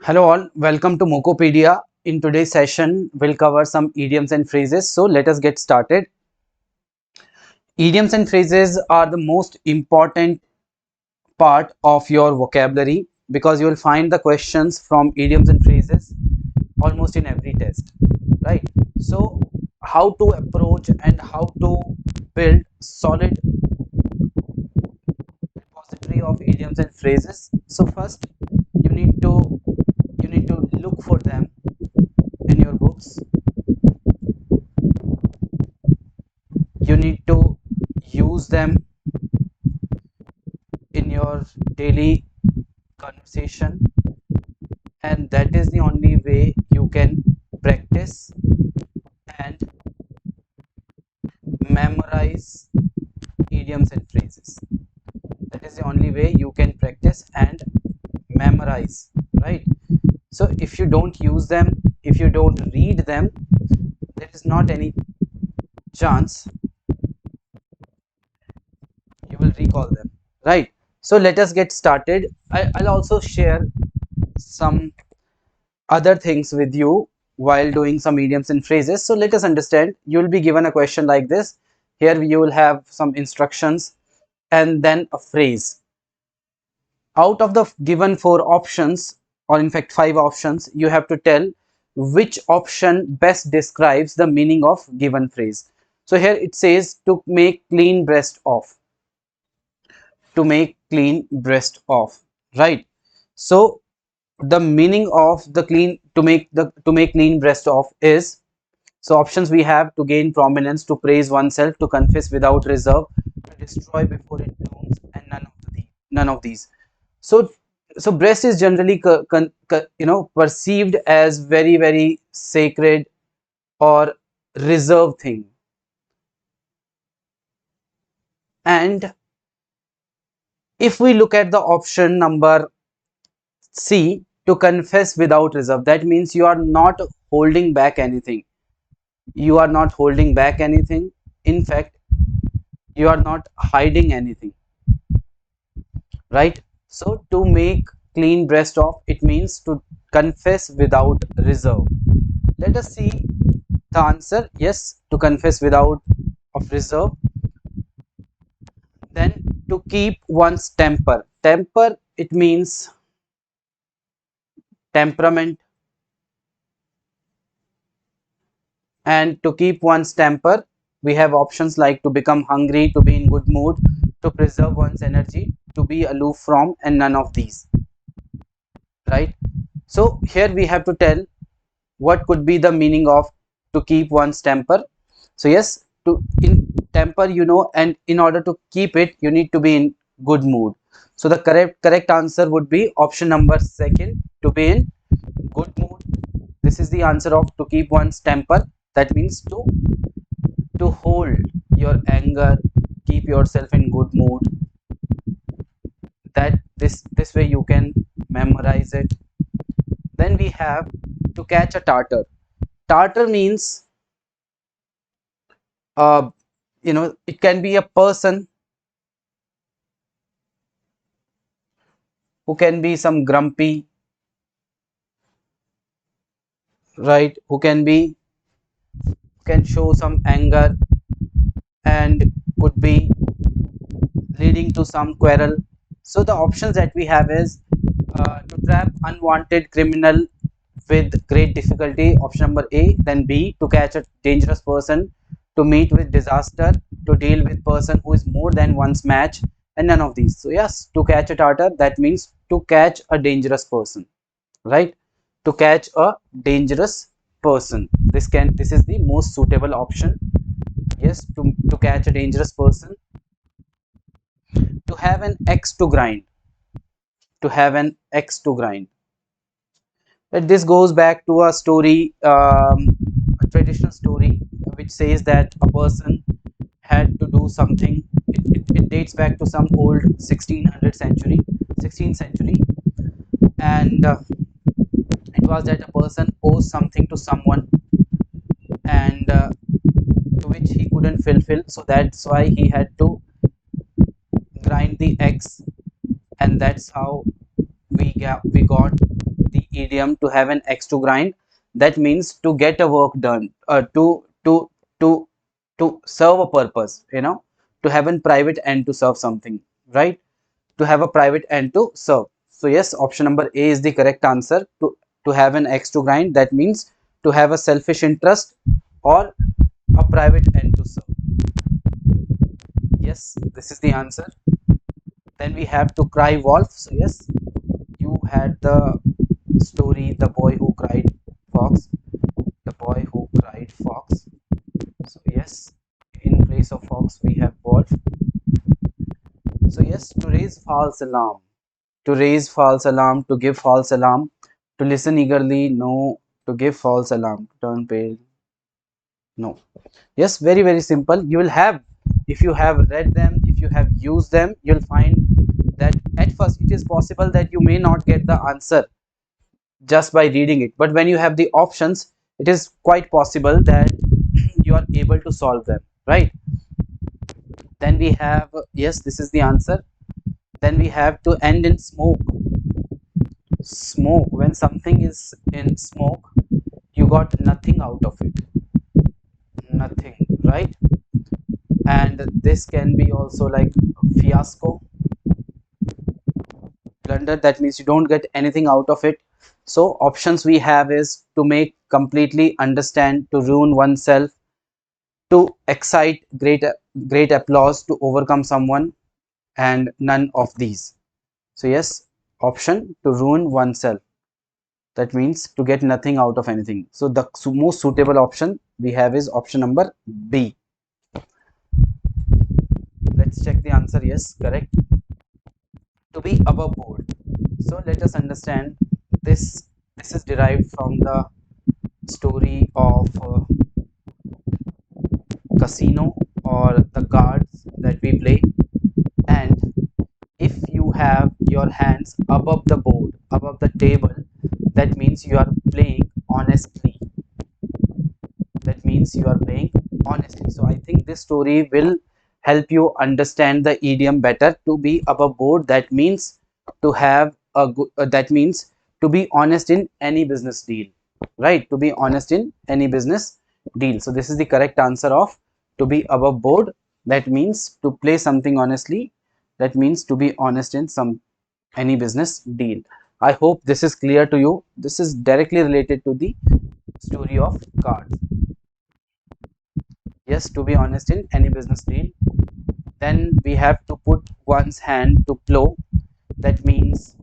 Hello all, welcome to Mokopedia. In today's session, we'll cover some idioms and phrases. So let us get started. Idioms and phrases are the most important part of your vocabulary because you will find the questions from idioms and phrases almost in every test, right? So how to approach and how to build solid repository of idioms and phrases. So first you need to look for them in your books. You need to use them in your daily conversation, and that is the only way you can practice and memorize idioms and phrases. That is the only way you can practice and memorize, right? So if you don't use them, if you don't read them, there is not any chance you will recall them, right? So let us get started. I'll also share some other things with you while doing some idioms and phrases. So let us understand. You will be given a question like this. Here you will have some instructions and then a phrase. Out of the given four options, or in fact five options, you have to tell which option best describes the meaning of given phrase. So here it says to make clean breast of. To make clean breast of, right? So the meaning of the clean to make clean breast of is, so options we have: to gain prominence, to praise oneself, to confess without reserve, to destroy before it blooms, and none of these. So breast is generally perceived as very sacred or reserved thing, and if we look at the option number C, to confess without reserve, that means you are not holding back anything. You are not holding back anything. In fact, you are not hiding anything, right? So to make clean breast of, it means to confess without reserve. Let us see the answer. Yes, to confess without of reserve. Then to keep one's temper. Temper, it means temperament. And to keep one's temper, we have options like to become hungry, to be in good mood, to preserve one's energy, to be aloof from, and none of these, right? So here we have to tell what could be the meaning of to keep one's temper. So yes, to in temper, and in order to keep it, you need to be in good mood. So the correct answer would be option number second, to be in good mood. This is the answer of to keep one's temper. That means to hold your anger, keep yourself in good mood. That this way you can memorize it. Then we have to catch a tartar. Tartar means, uh it can be a person who can be some grumpy, right? Can show some anger and could be leading to some quarrel. So the options that we have is, to trap unwanted criminal with great difficulty, option number A. Then B, to catch a dangerous person, to meet with disaster, to deal with person who is more than one's match, and none of these. So yes, to catch a tartar, that means to catch a dangerous person, right? To catch a dangerous person. This is the most suitable option. Yes, to catch a dangerous person. To have an axe to grind. To have an axe to grind. This goes back to a story, a traditional story, which says that a person had to do something. It dates back to some old 16th century, and it was that a person owes something to someone, and to which he couldn't fulfill. So that's why he had to grind the axe, and that's how we got the idiom to have an axe to grind. That means to get a work done, to to serve a purpose, to have a private end to serve something, right? To have a private end to serve. So yes, option number A is the correct answer. To have an axe to grind, that means to have a selfish interest or a private end to serve. Yes, this is the answer. Then we have to cry wolf. So yes, you had the story, the boy who cried fox, the boy who cried fox. So yes, in place of fox we have wolf. So yes, to raise false alarm, to raise false alarm, to give false alarm, to listen eagerly, no, to give false alarm, turn pale, no. Yes, very very simple. You will have, if you have read them, if you have used them, you'll find that at first it is possible that you may not get the answer just by reading it, but when you have the options, it is quite possible that you are able to solve them, right? Then we have, yes, this is the answer. Then we have to end in smoke. Smoke, when something is in smoke, you got nothing out of it, nothing, right? And this can be also like fiasco, blunder, that means you don't get anything out of it. So options we have is to make completely, understand, to ruin oneself, to excite great applause, to overcome someone, and none of these. So yes, option to ruin oneself, that means to get nothing out of anything. So the most suitable option we have is option number B. Let's check the answer. Yes, correct. To be above board. So let us understand this. This is derived from the story of casino, or the cards that we play. And if you have your hands above the board, above the table, that means you are playing honestly, that means you are playing honestly. So I think this story will help you understand the idiom better. To be above board, that means to have a good, that means to be honest in any business deal, right? To be honest in any business deal. So this is the correct answer of to be above board. That means to play something honestly, that means to be honest in any business deal. I hope this is clear to you. This is directly related to the story of cards. Yes, to be honest in any business deal. Then we have to put one's hand to plow. That means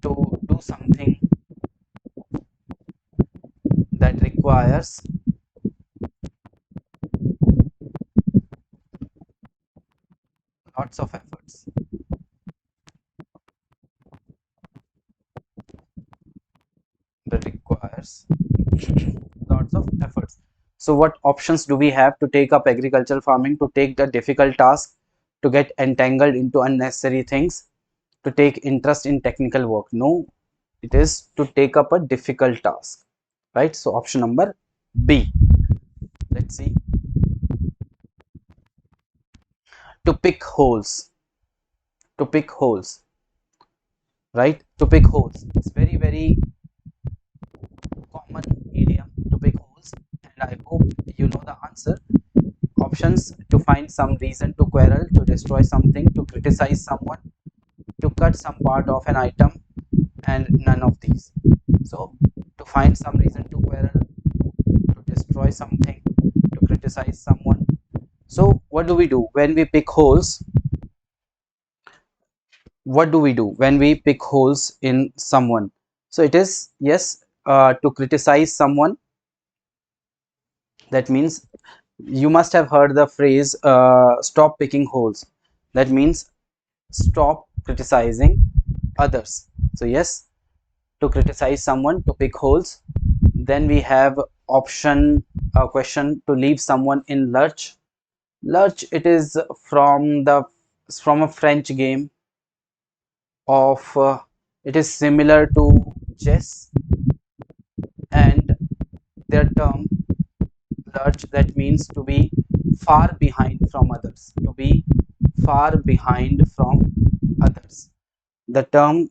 to do something that requires lots of efforts. That requires lots of efforts. So what options do we have to take up agricultural farming? To take the difficult task, to get entangled into unnecessary things, to take interest in technical work. No, it is to take up a difficult task, right? So option number B. Let's see. To pick holes, to pick holes, right? To pick holes, it's very very common idiom, to pick holes, and I hope you know the answer. Options: to find some reason to quarrel, to destroy something, to criticize someone, to cut some part of an item, and none of these. So to find some reason to quarrel, to destroy something, to criticize someone. So what do we do when we pick holes? What do we do when we pick holes in someone? So it is, yes, to criticize someone. That means you must have heard the phrase stop picking holes. That means stop criticizing others. So yes, to criticize someone, to pick holes. Then we have option question: to leave someone in lurch. Lurch, it is from a French game of it is similar to chess, and their term lurch, that means to be far behind from others, to be far behind from others. The term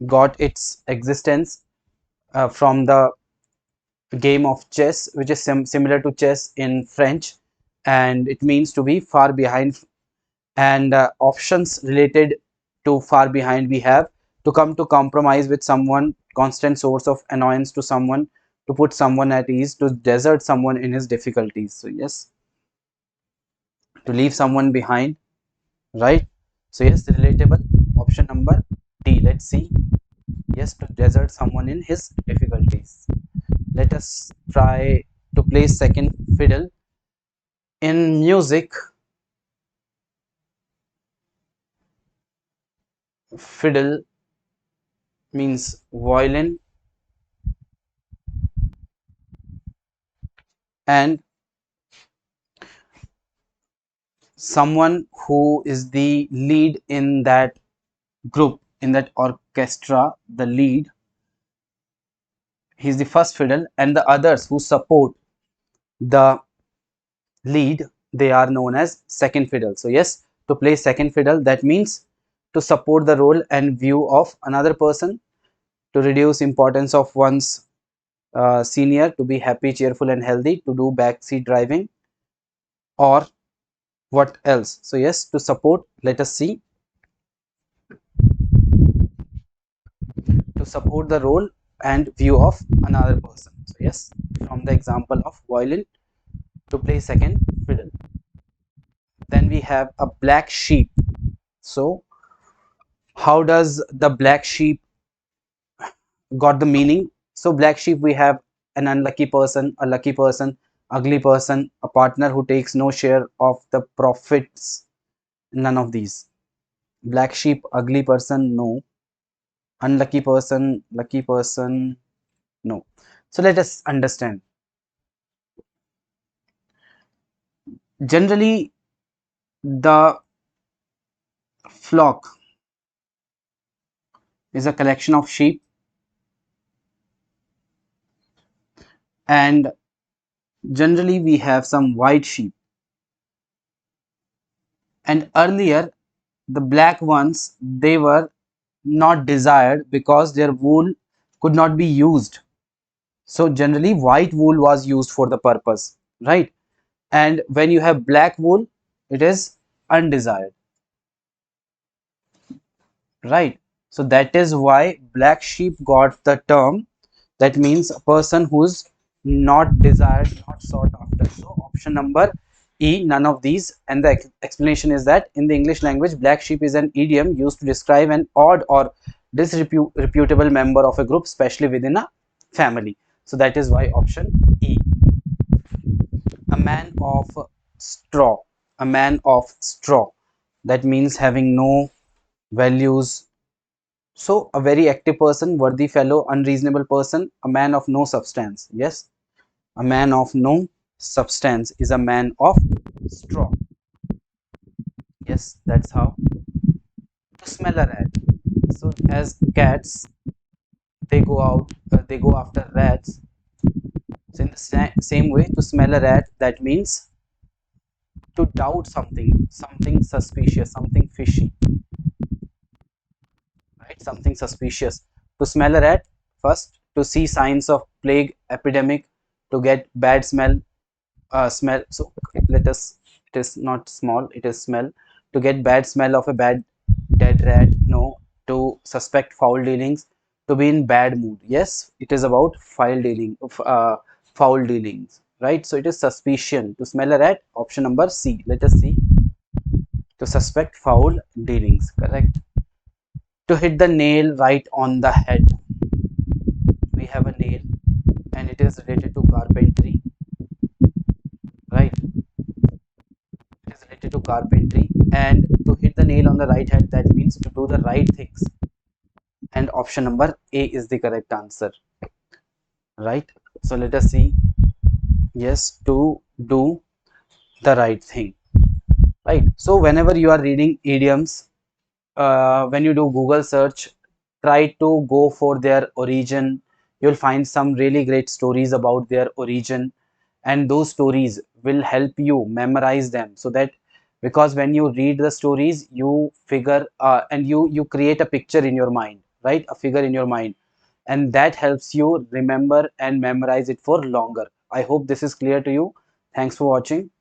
got its existence from the game of chess, which is similar to chess in French, and it means to be far behind. And options related to far behind, we have to come to compromise with someone, constant source of annoyance to someone, to put someone at ease, to desert someone in his difficulties. So yes, to leave someone behind, right? So yes, relatable. Option number D. Let's see. Yes, to desert someone in his difficulties. Let us try to play second fiddle. In music, fiddle means violin, and someone who is the lead in that group, in that orchestra, the lead, he's the first fiddle, and the others who support the lead, they are known as second fiddle. So yes, to play second fiddle, that means to support the role and view of another person, to reduce importance of one's senior, to be happy, cheerful and healthy, to do backseat driving, or what else. So yes, to support, let us see, to support the role and view of another person. So yes, from the example of violin, to play second fiddle. Then we have a black sheep. So how does the black sheep got the meaning? So black sheep, we have an unlucky person, a lucky person, ugly person, a partner who takes no share of the profits. None of these. Black sheep, ugly person, no. Unlucky person, lucky person, no. So let us understand. Generally, the flock is a collection of sheep, and generally we have some white sheep, and earlier the black ones, they were not desired because their wool could not be used. So generally white wool was used for the purpose, right? And when you have black wool, it is undesired, right? So that is why black sheep got the term. That means a person who's not desired, not sought after. So option number E, none of these. And the explanation is that in the English language, black sheep is an idiom used to describe an odd or disreputable member of a group, especially within a family. So that is why option E. A man of straw. A man of straw. That means having no values. So a very active person, worthy fellow, unreasonable person, a man of no substance. Yes, a man of no substance is a man of straw. Yes, that's how. To smell a rat. So as cats, they go out, they go after rats. So in the same way, to smell a rat, that means to doubt something, something suspicious, something fishy, right? Something suspicious. To smell a rat, first, to see signs of plague, epidemic, to get bad smell. So let us, it is not small, it is smell. To get bad smell of a bad dead rat, no. To suspect foul dealings, to be in bad mood. Yes, it is about foul dealings, right? So it is suspicion. To smell a rat, option number C. Let us see. To suspect foul dealings, correct. To hit the nail right on the head, we have a nail and it is related to carpentry, right? It is related to carpentry. And to hit the nail on the right head, that means to do the right things. And option number A is the correct answer, right? So let us see. Yes, to do the right thing, right? So whenever you are reading idioms, when you do Google search, try to go for their origin. You'll find some really great stories about their origin, and those stories will help you memorize them. So that, because when you read the stories, you figure and you create a picture in your mind, right? A figure in your mind, and that helps you remember and memorize it for longer. I hope this is clear to you. Thanks for watching.